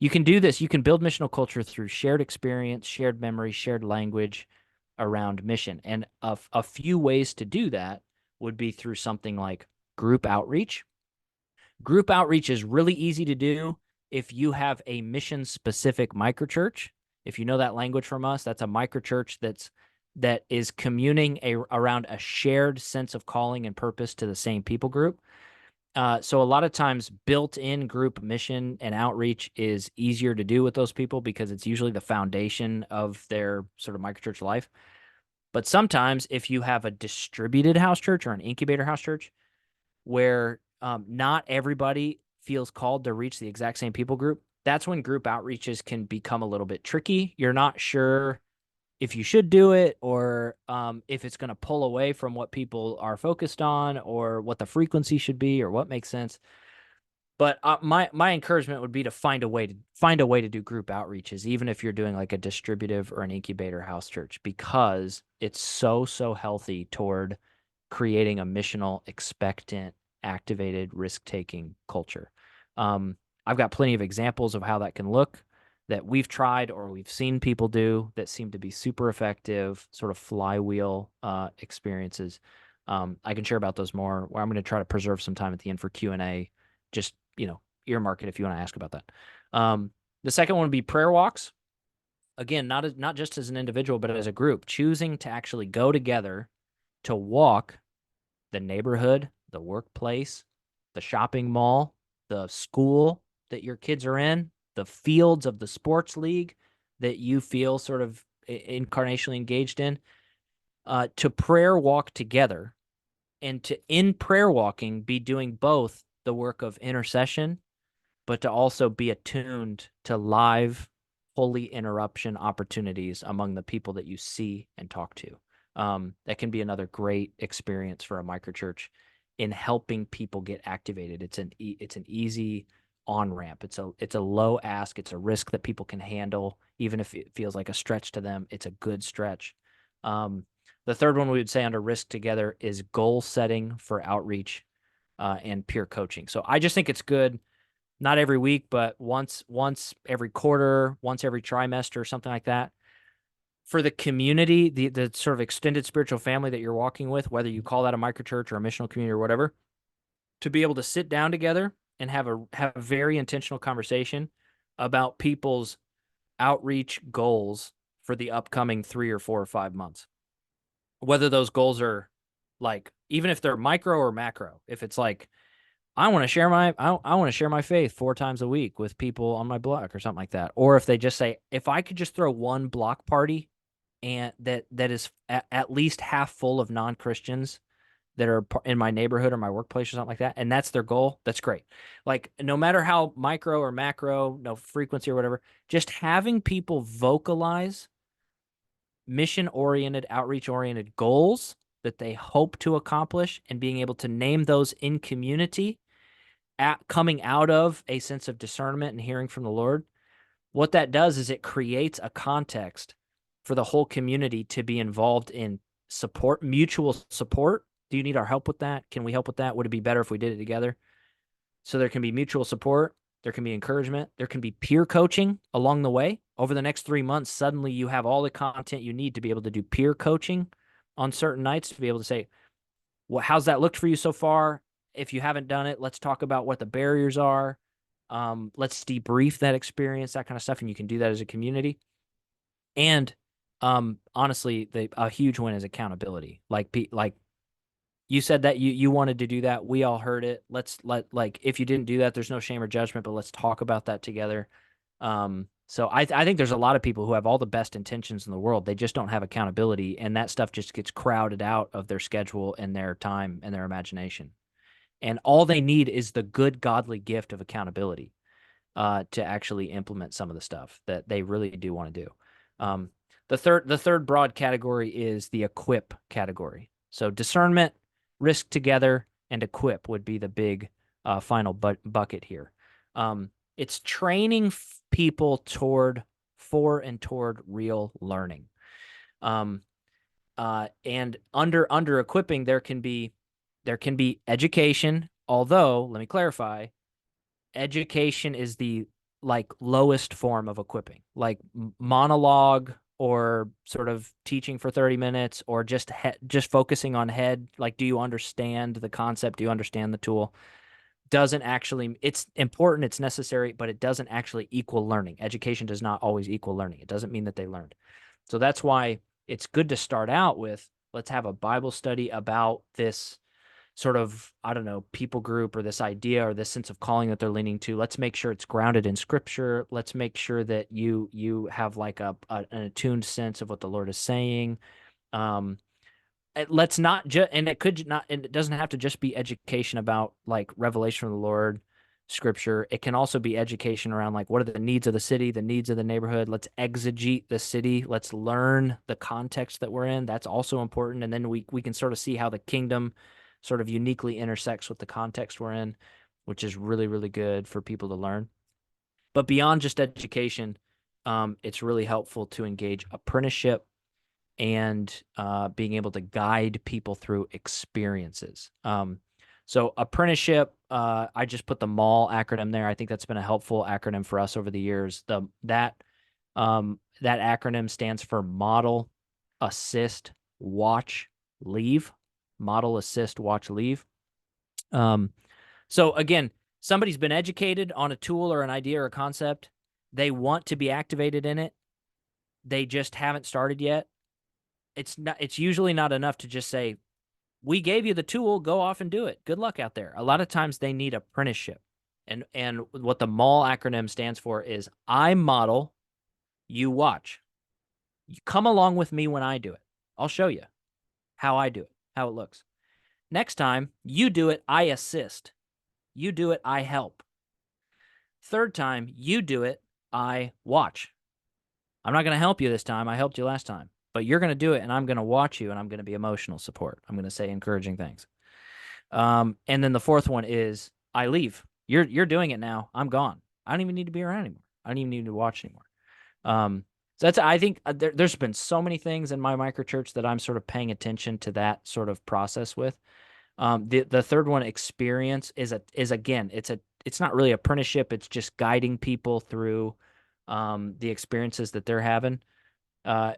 You can do this. You can build missional culture through shared experience, shared memory, shared language around mission. And a few ways to do that would be through something like group outreach. Group outreach is really easy to do if you have a mission-specific microchurch. If you know that language from us, that's a microchurch that is communing around a shared sense of calling and purpose to the same people group. So a lot of times built-in group mission and outreach is easier to do with those people because it's usually the foundation of their sort of microchurch life. But sometimes if you have a distributed house church or an incubator house church where not everybody feels called to reach the exact same people group, that's when group outreaches can become a little bit tricky. You're not sure if you should do it or if it's going to pull away from what people are focused on or what the frequency should be or what makes sense. But my encouragement would be to find a way to do group outreaches, even if you're doing like a distributive or an incubator house church, because it's so healthy toward creating a missional, expectant, activated, risk-taking culture. I've got plenty of examples of how that can look that we've tried or we've seen people do that seem to be super effective, sort of flywheel experiences. I can share about those more. Where I'm going to try to preserve some time at the end for Q&A. Just, earmark it if you want to ask about that. The second one would be prayer walks. Again, not just as an individual, but as a group, choosing to actually go together to walk the neighborhood, the workplace, the shopping mall, the school that your kids are in, the fields of the sports league that you feel sort of incarnationally engaged in, to prayer walk together, and to, in prayer walking, be doing both the work of intercession, but to also be attuned to live holy interruption opportunities among the people that you see and talk to. That can be another great experience for a microchurch in helping people get activated. It's an easy on ramp. It's a low ask. It's a risk that people can handle, even if it feels like a stretch to them. It's a good stretch. The third one we would say under risk together is goal setting for outreach and peer coaching. So I just think it's good, not every week, but once every quarter, once every trimester, something like that, for the community, the sort of extended spiritual family that you're walking with, whether you call that a microchurch or a missional community or whatever, to be able to sit down together and have a very intentional conversation about people's outreach goals for the upcoming 3 or 4 or 5 months. Whether those goals are like, even if they're micro or macro, if it's like, I want to share my faith 4 times a week with people on my block or something like that. Or if they just say, if I could just throw one block party and that is at least half full of non-Christians that are in my neighborhood or my workplace or something like that, and that's their goal, that's great. Like, no matter how micro or macro, no frequency or whatever, just having people vocalize mission-oriented, outreach-oriented goals that they hope to accomplish and being able to name those in community, coming out of a sense of discernment and hearing from the Lord, what that does is it creates a context for the whole community to be involved in support, mutual support. Do you need our help with that? Can we help with that? Would it be better if we did it together? So there can be mutual support. There can be encouragement. There can be peer coaching along the way. Over the next 3 months, suddenly you have all the content you need to be able to do peer coaching on certain nights, to be able to say, well, how's that looked for you so far? If you haven't done it, let's talk about what the barriers are. Let's debrief that experience, that kind of stuff. And you can do that as a community. And honestly, a huge one is accountability. Like you said that you wanted to do that. We all heard it. Like, if you didn't do that, there's no shame or judgment, but let's talk about that together. So I think there's a lot of people who have all the best intentions in the world. They just don't have accountability, and that stuff just gets crowded out of their schedule and their time and their imagination. And all they need is the good godly gift of accountability to actually implement some of the stuff that they really do want to do. The third broad category is the equip category. So discernment, risk together, and equip would be the big final bucket here. It's training people toward real learning. And under equipping, there can be education, although, let me clarify, education is the lowest form of equipping, like monologue or sort of teaching for 30 minutes or just focusing on head. Like, do you understand the concept? Do you understand the tool? Doesn't actually, it's important, it's necessary, but it doesn't actually equal learning. Education does not always equal learning. It doesn't mean that they learned. So that's why it's good to start out with, let's have a Bible study about this sort of, I don't know, people group or this idea or this sense of calling that they're leaning to. Let's make sure it's grounded in scripture. Let's make sure that you have like an attuned sense of what the Lord is saying. Let's not just, and it doesn't have to just be education about like revelation of the Lord, scripture. It can also be education around like, what are the needs of the city, the needs of the neighborhood. Let's exegete the city. Let's learn the context that we're in. That's also important. And then we can sort of see how the kingdom sort of uniquely intersects with the context we're in, which is really, really good for people to learn. But beyond just education, it's really helpful to engage apprenticeship and being able to guide people through experiences. So apprenticeship, I just put the MALL acronym there. I think that's been a helpful acronym for us over the years. That acronym stands for Model, Assist, Watch, Leave. Model, Assist, Watch, Leave. So again, somebody's been educated on a tool or an idea or a concept. They want to be activated in it. They just haven't started yet. It's usually not enough to just say, we gave you the tool, go off and do it. Good luck out there. A lot of times they need apprenticeship. And what the MALL acronym stands for is I model, you watch. You come along with me when I do it. I'll show you how I do it, how it looks. Next time you do it, I assist. You do it, I help. Third time you do it, I watch. I'm not going to help you this time. I helped you last time, but you're going to do it and I'm going to watch you and I'm going to be emotional support. I'm going to say encouraging things. And then the fourth one is I leave. You're doing it now. I'm gone. I don't even need to be around anymore. I don't even need to watch anymore. So that's, I think there's been so many things in my microchurch that I'm sort of paying attention to that sort of process with. The third one, experience, is again, it's not really apprenticeship. It's just guiding people through the experiences that they're having.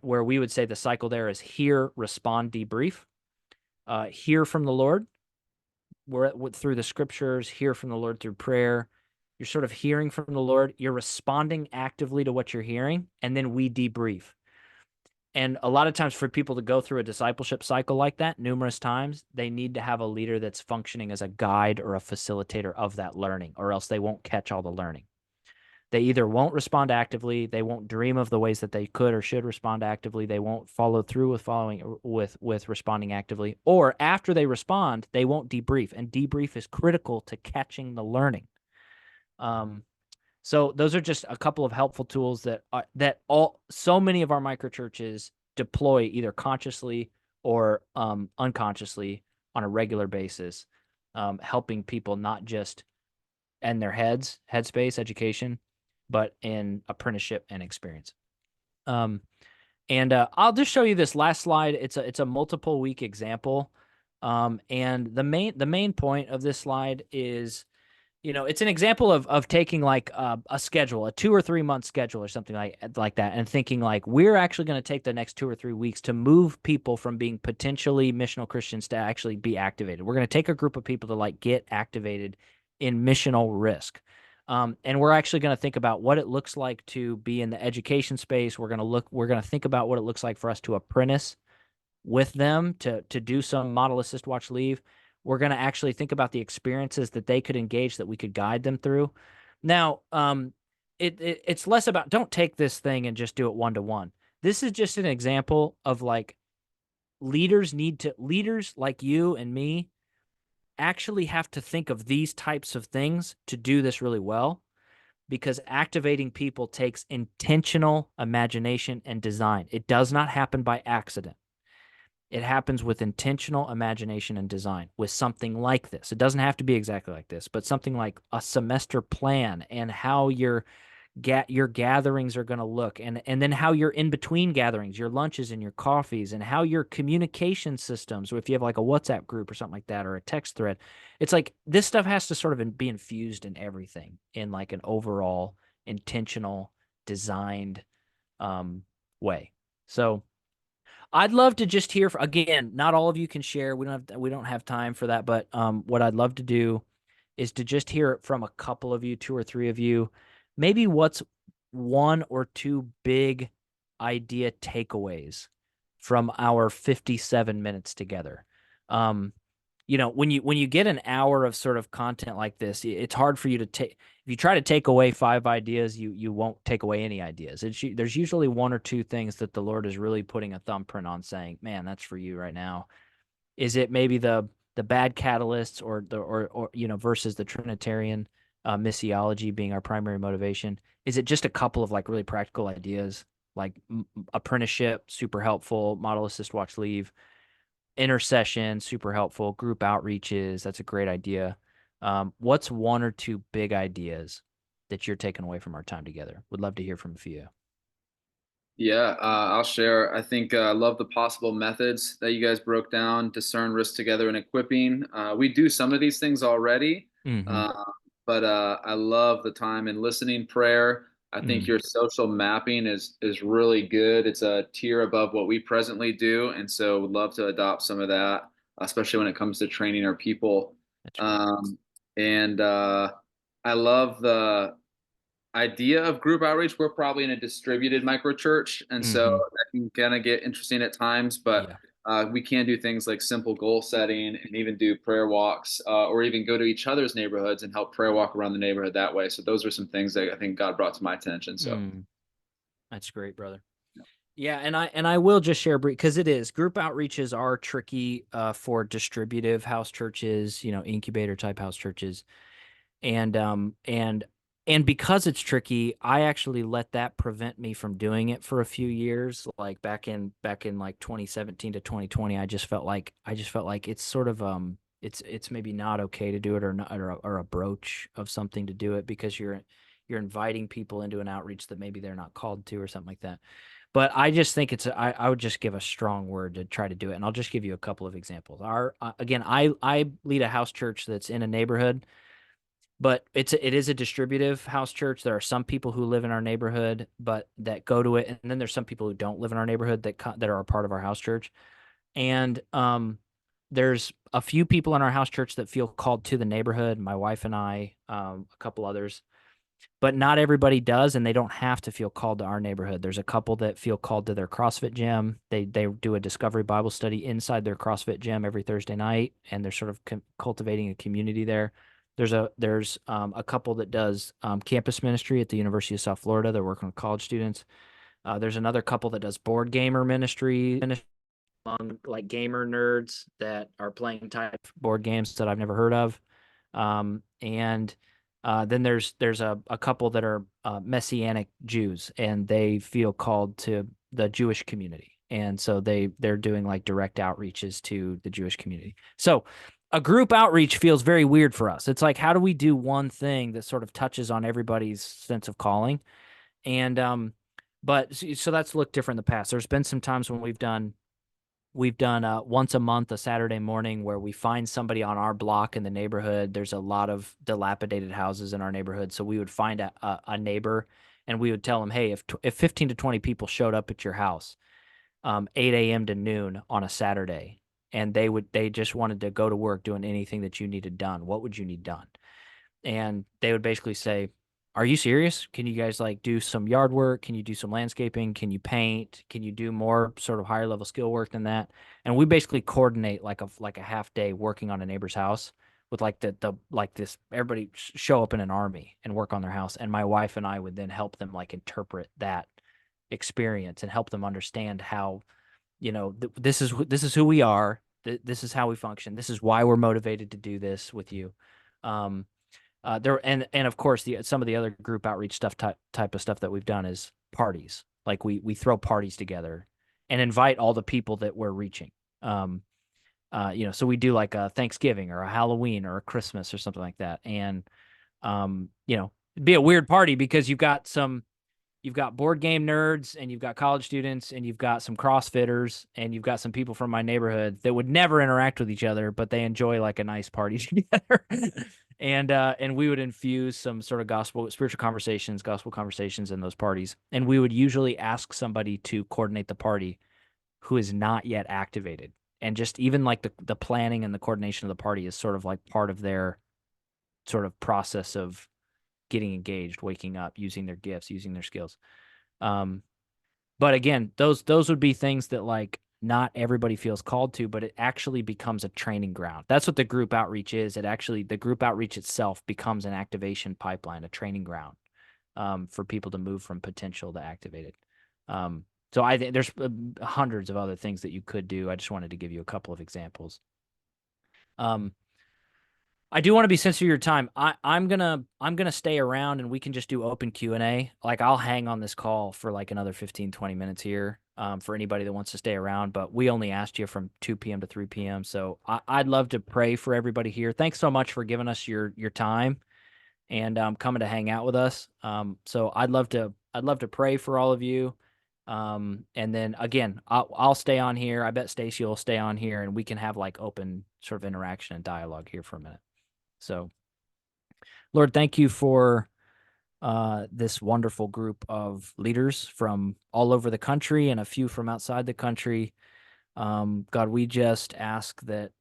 Where we would say the cycle there is hear, respond, debrief. Hear from the Lord. Through the scriptures, hear from the Lord through prayer. You're sort of hearing from the Lord. You're responding actively to what you're hearing, and then we debrief. And a lot of times for people to go through a discipleship cycle like that numerous times, they need to have a leader that's functioning as a guide or a facilitator of that learning, or else they won't catch all the learning. They either won't respond actively, they won't dream of the ways that they could or should respond actively, they won't follow through with responding actively, or after they respond, they won't debrief, and debrief is critical to catching the learning. So those are just a couple of helpful tools that so many of our microchurches deploy either consciously or unconsciously on a regular basis, helping people not just in their headspace, education, but in apprenticeship and experience. And I'll just show you this last slide. It's a multiple week example. And the main point of this slide is, it's an example of taking like a schedule, a 2 or 3 month schedule or something like that, and thinking like, we're actually going to take the next 2 or 3 weeks to move people from being potentially missional Christians to actually be activated. We're going to take a group of people to like get activated in missional risk. And we're actually going to think about what it looks like to be in the education space. We're going to think about what it looks like for us to apprentice with them, to do some model, assist, watch, leave. We're going to actually think about the experiences that they could engage, that we could guide them through. Now, it's less about, don't take this thing and just do it one-to-one. This is just an example of like leaders like you and me actually have to think of these types of things to do this really well, because activating people takes intentional imagination and design. It does not happen by accident. It happens with intentional imagination and design with something like this. It doesn't have to be exactly like this, but something like a semester plan and how your gatherings are going to look, and then how your in between gatherings, your lunches and your coffees, and how your communication systems, if you have like a WhatsApp group or something like that, or a text thread. It's like this stuff has to sort of be infused in everything in like an overall intentional designed way. So I'd love to just hear again, not all of you can share. We don't have time for that, but what I'd love to do is to just hear it from a couple of you, 2 or 3 of you. Maybe what's 1 or 2 big idea takeaways from our 57 minutes together. When you get an hour of sort of content like this, it's hard for you to take. If you try to take away 5 ideas, you won't take away any ideas. There's usually 1 or 2 things that the Lord is really putting a thumbprint on, saying, "Man, that's for you right now." Is it maybe the bad catalysts, or versus the Trinitarian missiology being our primary motivation? Is it just a couple of like really practical ideas, like apprenticeship, super helpful, model, assist, watch, leave, intercession, super helpful, group outreaches, that's a great idea. What's 1 or 2 big ideas that you're taking away from our time together? Would love to hear from a few. Yeah, I'll share. I think I love the possible methods that you guys broke down: discern, risk together, and equipping. We do some of these things already, Mm-hmm. but I love the time and listening prayer. I think Mm-hmm. your social mapping is really good. It's a tier above what we presently do, and so would love to adopt some of that, especially when it comes to training our people. That's right. And I love the idea of group outreach. We're probably in a distributed micro church, and so Mm-hmm. that can kind of get interesting at times. But Yeah. we can do things like simple goal setting and even do prayer walks, or even go to each other's neighborhoods and help prayer walk around the neighborhood that way. So those are some things that I think God brought to my attention. So That's great, brother. Yeah, and I will just share brief, because it is, group outreaches are tricky for distributive house churches, incubator type house churches. And because it's tricky, I actually let that prevent me from doing it for a few years. Like back in like 2017 to 2020, I just felt like it's sort of it's maybe not okay to do it, or not, or a broach of something to do it, because you're inviting people into an outreach that maybe they're not called to or something like that. But I just think I would just give a strong word to try to do it. And I'll just give you a couple of examples. Again, I lead a house church that's in a neighborhood, but it is a distributive house church. There are some people who live in our neighborhood, but that go to it. And then there's some people who don't live in our neighborhood that are a part of our house church. And there's a few people in our house church that feel called to the neighborhood, my wife and I, a couple others. But not everybody does, and they don't have to feel called to our neighborhood. There's a couple that feel called to their CrossFit gym. They do a Discovery Bible study inside their CrossFit gym every Thursday night, and they're sort of cultivating a community there. There's a couple that does campus ministry at the University of South Florida. They're working with college students. There's another couple that does board gamer ministry among like gamer nerds that are playing type board games that I've never heard of. And then there's a couple that are Messianic Jews, and they feel called to the Jewish community. And so they're doing like direct outreaches to the Jewish community. So a group outreach feels very weird for us. It's like, how do we do one thing that sort of touches on everybody's sense of calling? And but so that's looked different in the past. There's been some times when we've done once a month, a Saturday morning, where we find somebody on our block in the neighborhood. There's a lot of dilapidated houses in our neighborhood. So we would find a neighbor, and we would tell them, hey, if 15 to 20 people showed up at your house, 8 a.m. to noon on a Saturday, and they just wanted to go to work doing anything that you needed done, what would you need done? And they would basically say, are you serious? Can you guys like do some yard work? Can you do some landscaping? Can you paint? Can you do more sort of higher level skill work than that? And we basically coordinate like a half day working on a neighbor's house with like the like this, everybody show up in an army and work on their house. And my wife and I would then help them like interpret that experience and help them understand how, this is who we are. This is how we function. This is why we're motivated to do this with you. There and of course some of the other group outreach stuff type of stuff that we've done is parties. Like we throw parties together and invite all the people that we're reaching. So we do like a Thanksgiving or a Halloween or a Christmas or something like that. And it'd be a weird party because you've got board game nerds, and you've got college students, and you've got some CrossFitters, and you've got some people from my neighborhood that would never interact with each other, but they enjoy like a nice party together. And we would infuse some sort of gospel conversations in those parties. And we would usually ask somebody to coordinate the party who is not yet activated. And just even like the planning and the coordination of the party is sort of like part of their sort of process of getting engaged, waking up, using their gifts, using their skills. But again, those would be things that like not everybody feels called to, but it actually becomes a training ground. That's what the group outreach is. The group outreach itself becomes an activation pipeline, a training ground for people to move from potential to activated. So I think there's hundreds of other things that you could do. I just wanted to give you a couple of examples. I do want to be sensitive to your time. I'm gonna stay around, and we can just do open Q&A. Like I'll hang on this call for like another 15, 20 minutes here for anybody that wants to stay around. But we only asked you from 2 p.m. to 3 p.m. So I'd love to pray for everybody here. Thanks so much for giving us your time and coming to hang out with us. So I'd love to pray for all of you. And then again, I'll stay on here. I bet Stacy will stay on here, and we can have like open sort of interaction and dialogue here for a minute. So, Lord, thank you for this wonderful group of leaders from all over the country and a few from outside the country. God, we just ask that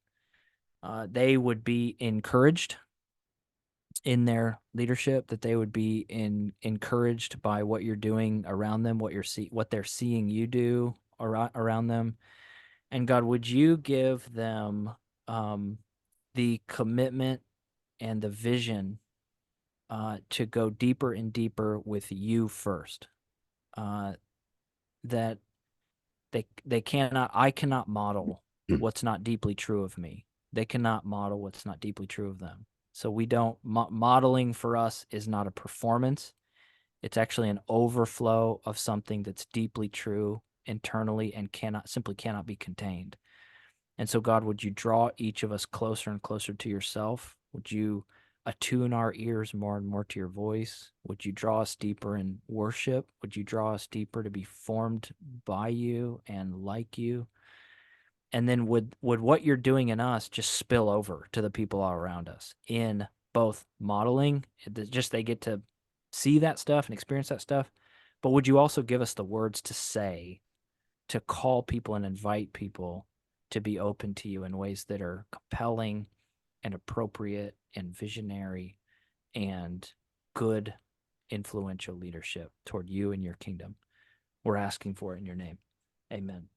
they would be encouraged in their leadership, that they would be encouraged by what you're doing around them, what they're seeing you do around them, And God, would you give them the commitment and the vision to go deeper and deeper with you first? That they cannot, I cannot model what's not deeply true of me. They cannot model what's not deeply true of them. So we don't, modeling for us is not a performance. It's actually an overflow of something that's deeply true internally and simply cannot be contained. And so, God, would you draw each of us closer and closer to yourself? Would you attune our ears more and more to your voice? Would you draw us deeper in worship? Would you draw us deeper to be formed by you and like you? And then would what you're doing in us just spill over to the people all around us in both modeling, just they get to see that stuff and experience that stuff, but would you also give us the words to say, to call people and invite people to be open to you in ways that are compelling and appropriate and visionary and good, influential leadership toward you and your kingdom? We're asking for it in your name. Amen.